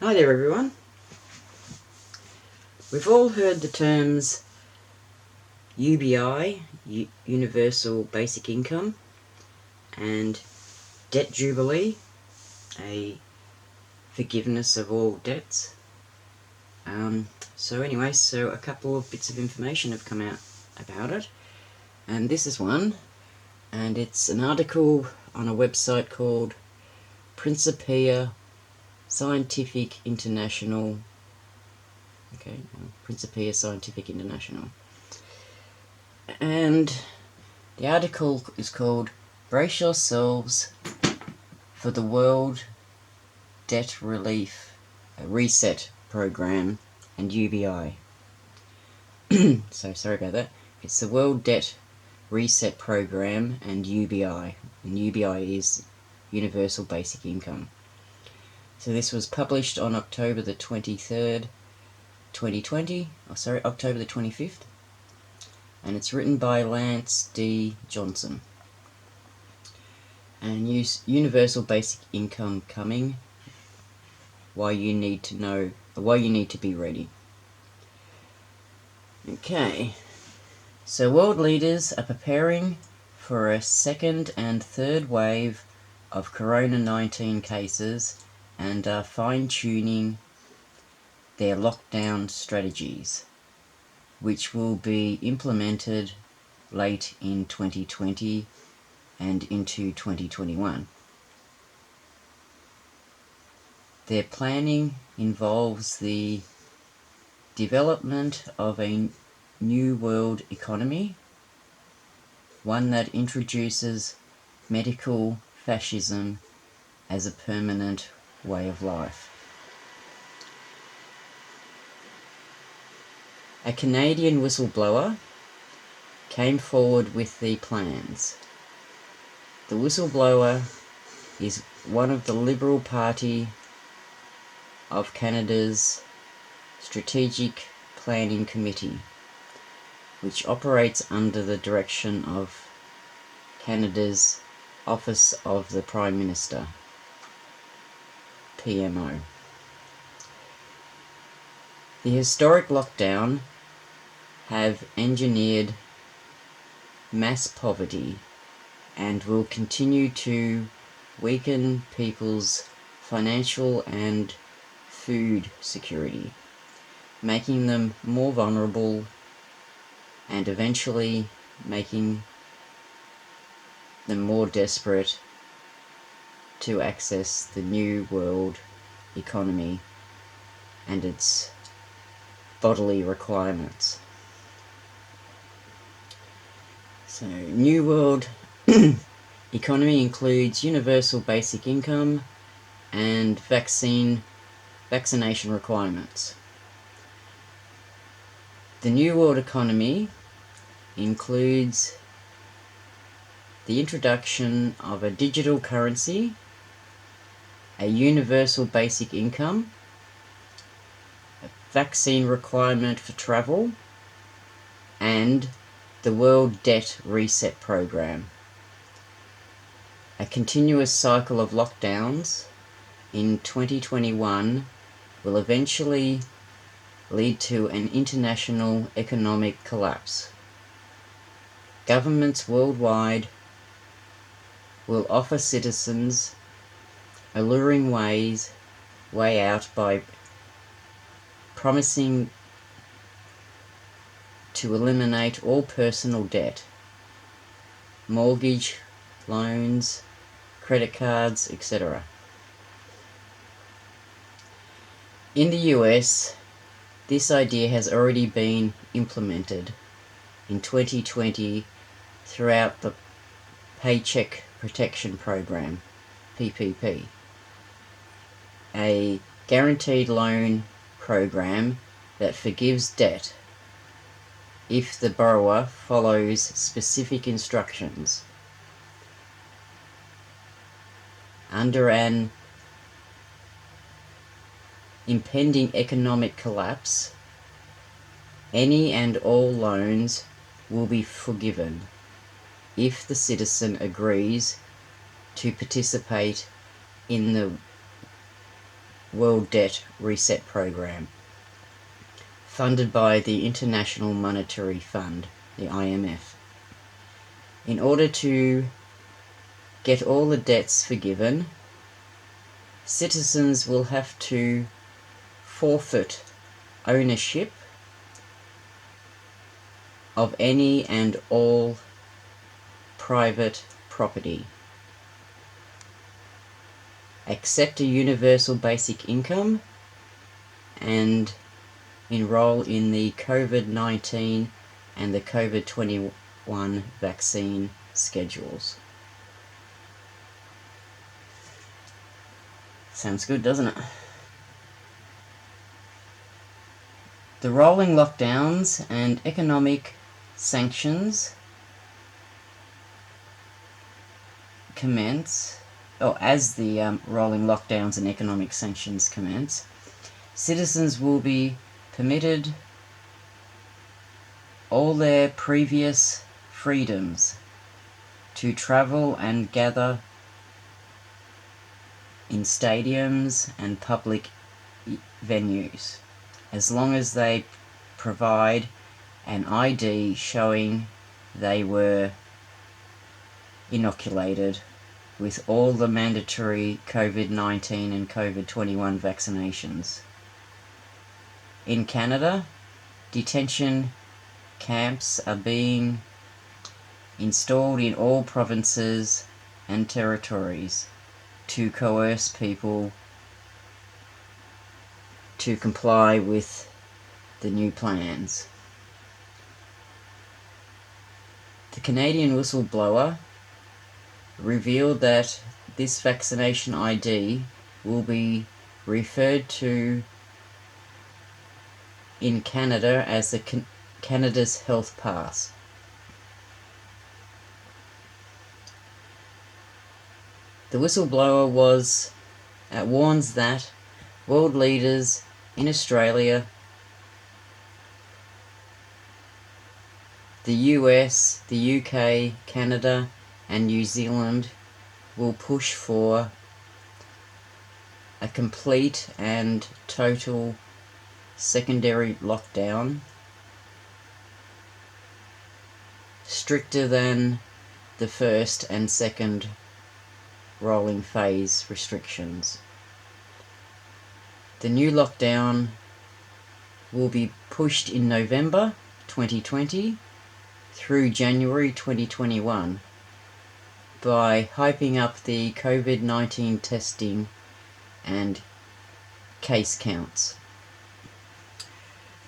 Hi there everyone. We've all heard the terms UBI, Universal Basic Income, and Debt Jubilee, a forgiveness of all debts. So a couple of bits of information have come out about it, and this is one, and it's an article on a website called Principia Scientific International. Principia Scientific International. And the article is called Brace Yourselves for the World Debt Relief Reset Program and UBI. So sorry about that. It's the World Debt Reset Program and UBI. And UBI is Universal Basic Income. So this was published on October the 23rd, 2020. October the 25th. And it's written by Lance D. Johnson. And Universal Basic Income coming. Why you need to be ready. Okay, so world leaders are preparing for a second and third wave of Corona-19 cases and are fine-tuning their lockdown strategies, which will be implemented late in 2020 and into 2021. Their planning involves the development of a new world economy, one that introduces medical fascism as a permanent way of life. A Canadian whistleblower came forward with the plans. The whistleblower is one of the Liberal Party of Canada's Strategic Planning Committee, which operates under the direction of Canada's Office of the Prime Minister, PMO. The historic lockdown have engineered mass poverty and will continue to weaken people's financial and food security, making them more vulnerable and eventually making them more desperate to access the new world economy and its bodily requirements. So, New World economy includes universal basic income and vaccination requirements. The New World economy includes the introduction of a digital currency, a universal basic income, a vaccine requirement for travel, and the World Debt Reset Program. A continuous cycle of lockdowns in 2021 will eventually lead to an international economic collapse. Governments worldwide will offer citizens alluring way out by promising to eliminate all personal debt, mortgage, loans, credit cards, etc. In the US, this idea has already been implemented in 2020 throughout the Paycheck Protection Program, PPP, a guaranteed loan program that forgives debt if the borrower follows specific instructions. Under an impending economic collapse, any and all loans will be forgiven if the citizen agrees to participate in the World Debt Reset Program, funded by the International Monetary Fund, the IMF. In order to get all the debts forgiven, citizens will have to forfeit ownership of any and all private property, accept a universal basic income, and enroll in the COVID-19 and the COVID-21 vaccine schedules. Sounds good, doesn't it? The rolling lockdowns and economic sanctions as the rolling lockdowns and economic sanctions commence, citizens will be permitted all their previous freedoms to travel and gather in stadiums and public venues, as long as they provide an ID showing they were inoculated with all the mandatory COVID-19 and COVID-21 vaccinations. In Canada, detention camps are being installed in all provinces and territories to coerce people to comply with the new plans. The Canadian Whistleblower revealed that this vaccination ID will be referred to in Canada as the Canada's Health Pass. The whistleblower warns that world leaders in Australia, the US, the UK, Canada, and New Zealand will push for a complete and total secondary lockdown, stricter than the first and second rolling phase restrictions. The new lockdown will be pushed in November 2020 through January 2021 by hyping up the COVID-19 testing and case counts.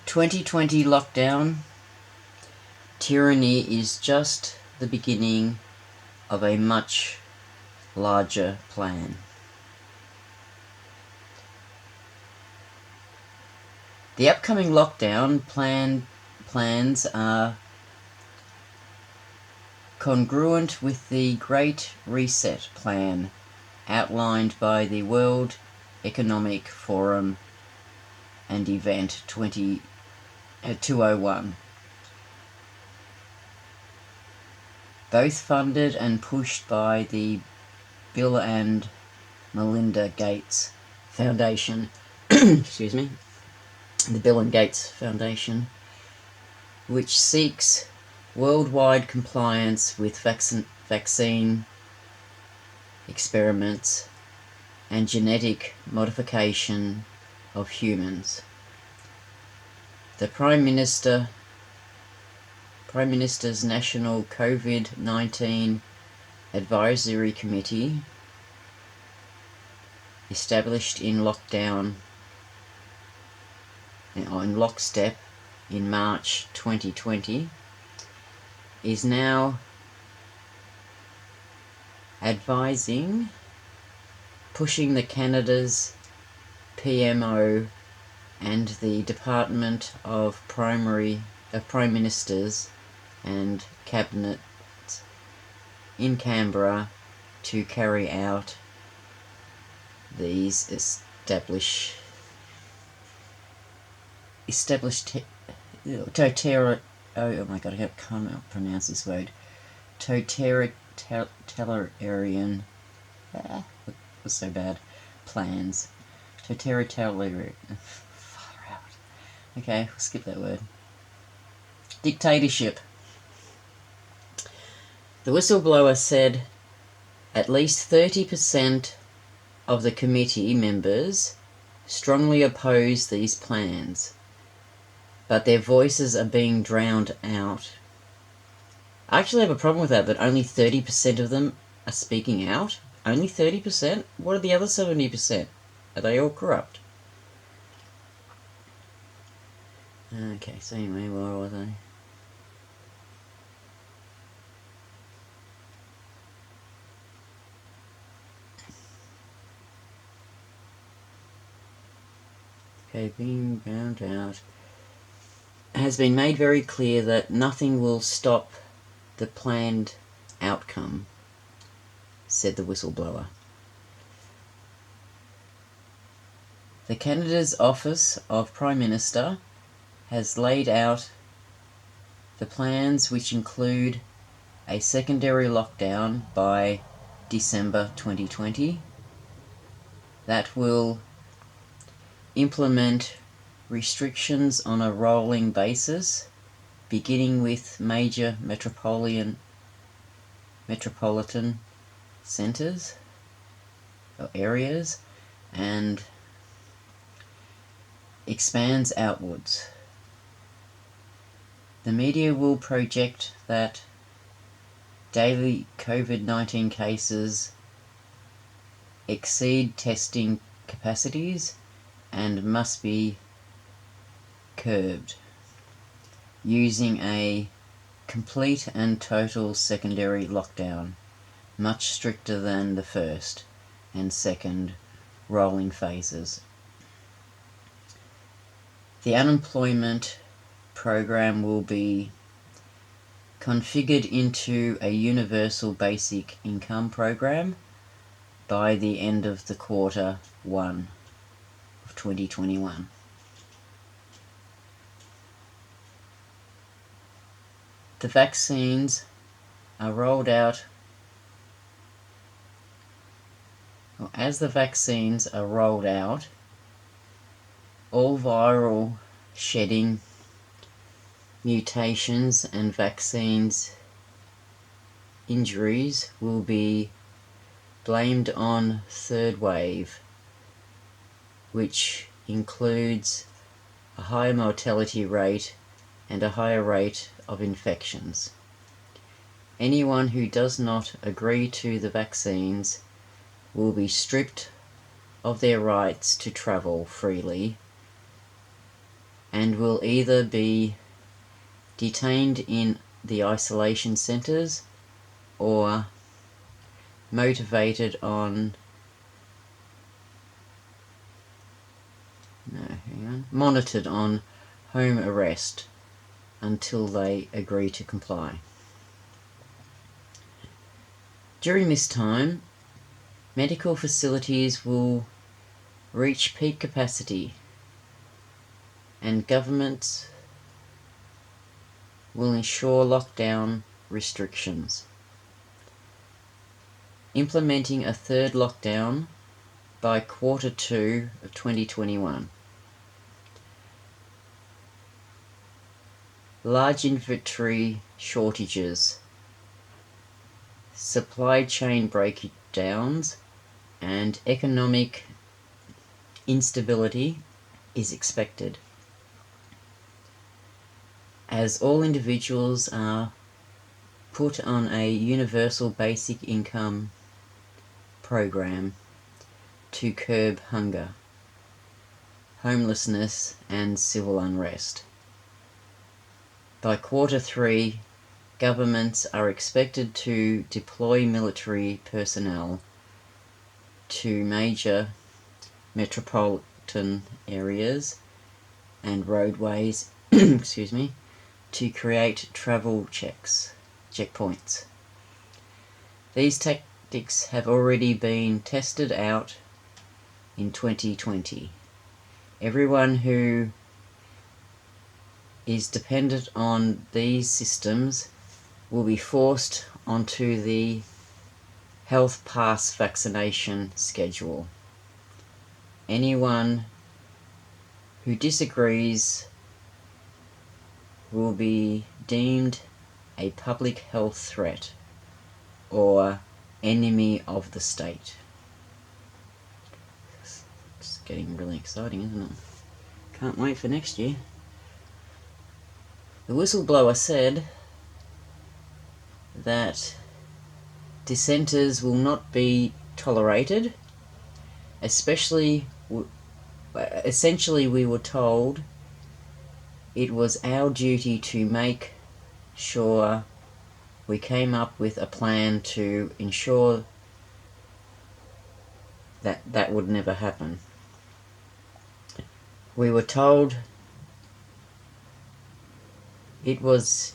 2020 lockdown tyranny is just the beginning of a much larger plan. The upcoming lockdown plans are congruent with the Great Reset plan outlined by the World Economic Forum and Event 201. Both funded and pushed by the Bill and Melinda Gates Foundation. Excuse me. The Bill and Gates Foundation, which seeks worldwide compliance with vaccine experiments and genetic modification of humans. The Prime Minister's National COVID-19 Advisory Committee, established in lockstep in March 2020, is now pushing the Canada's PMO and the Department of Prime Ministers and Cabinet in Canberra to carry out these established oh my god, I can't pronounce this word. Totalitarian, what's so bad? Plans Territorial. Far out. Okay, we'll skip that word. Dictatorship. The whistleblower said at least 30% of the committee members strongly oppose these plans, but their voices are being drowned out. I actually have a problem with that only 30% of them are speaking out. Only 30%? What are the other 70%? Are they all corrupt? Okay, so anyway, where was I? Okay, being drowned out. It has been made very clear that nothing will stop the planned outcome, said the whistleblower. The Canada's Office of Prime Minister has laid out the plans, which include a secondary lockdown by December 2020 that will implement restrictions on a rolling basis, beginning with major metropolitan centres or areas and expands outwards. The media will project that daily COVID-19 cases exceed testing capacities and must be curbed using a complete and total secondary lockdown, much stricter than the first and second rolling phases. The unemployment program will be configured into a universal basic income program by the end of the quarter 1 of 2021. The vaccines are rolled out, or as the vaccines are rolled out, all viral shedding mutations and vaccines injuries will be blamed on third wave, which includes a higher mortality rate and a higher rate of infections. Anyone who does not agree to the vaccines will be stripped of their rights to travel freely and will either be detained in the isolation centres or monitored on home arrest until they agree to comply. During this time, medical facilities will reach peak capacity and governments will ensure lockdown restrictions. Implementing a third lockdown by quarter 2 of 2021. Large inventory shortages, supply chain breakdowns, and economic instability is expected, as all individuals are put on a universal basic income program to curb hunger, homelessness, and civil unrest. By quarter 3, governments are expected to deploy military personnel to major metropolitan areas and roadways to create travel checkpoints. These tactics have already been tested out in 2020. Everyone who is dependent on these systems will be forced onto the health pass vaccination schedule. anyone who disagrees will be deemed a public health threat or enemy of the state. It's getting really exciting, isn't it? Can't wait for next year. The whistleblower said that dissenters will not be tolerated, essentially we were told it was our duty to make sure we came up with a plan to ensure that that would never happen. We were told it was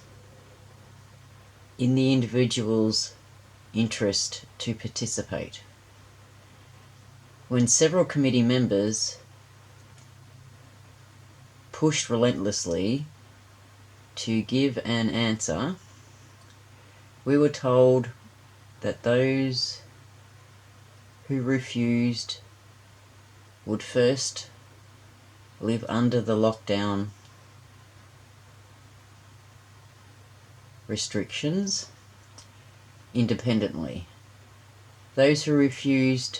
in the individual's interest to participate. When several committee members pushed relentlessly to give an answer, we were told that those who refused would first live under the lockdown restrictions independently. Those who refuse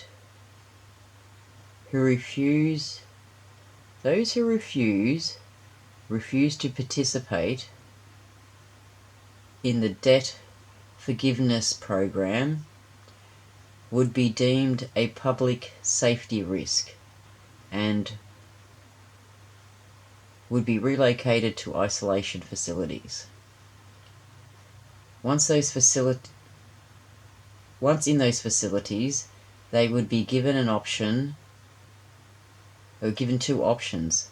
to participate in the debt forgiveness program would be deemed a public safety risk and would be relocated to isolation facilities. Once in those facilities, they would be given two options: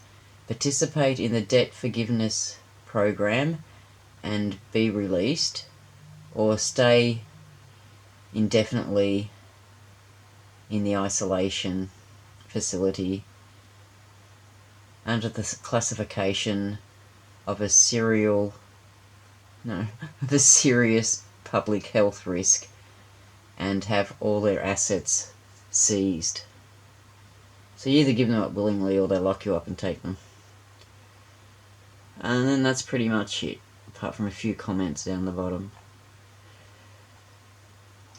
participate in the debt forgiveness program and be released, or stay indefinitely in the isolation facility under the classification of a serious public health risk and have all their assets seized. So you either give them up willingly or they lock you up and take them. And then that's pretty much it, apart from a few comments down the bottom.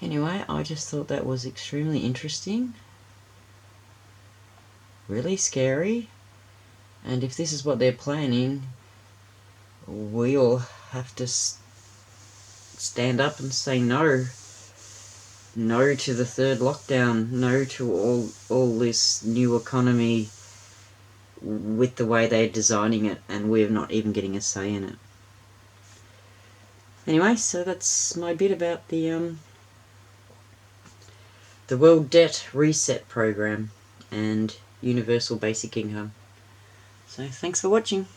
Anyway, I just thought that was extremely interesting, really scary, and if this is what they're planning, we all have to stand up and say no. No to the third lockdown. No to all this new economy with the way they're designing it, and we're not even getting a say in it. Anyway, so that's my bit about the World Debt Reset Program and Universal Basic Income. So thanks for watching.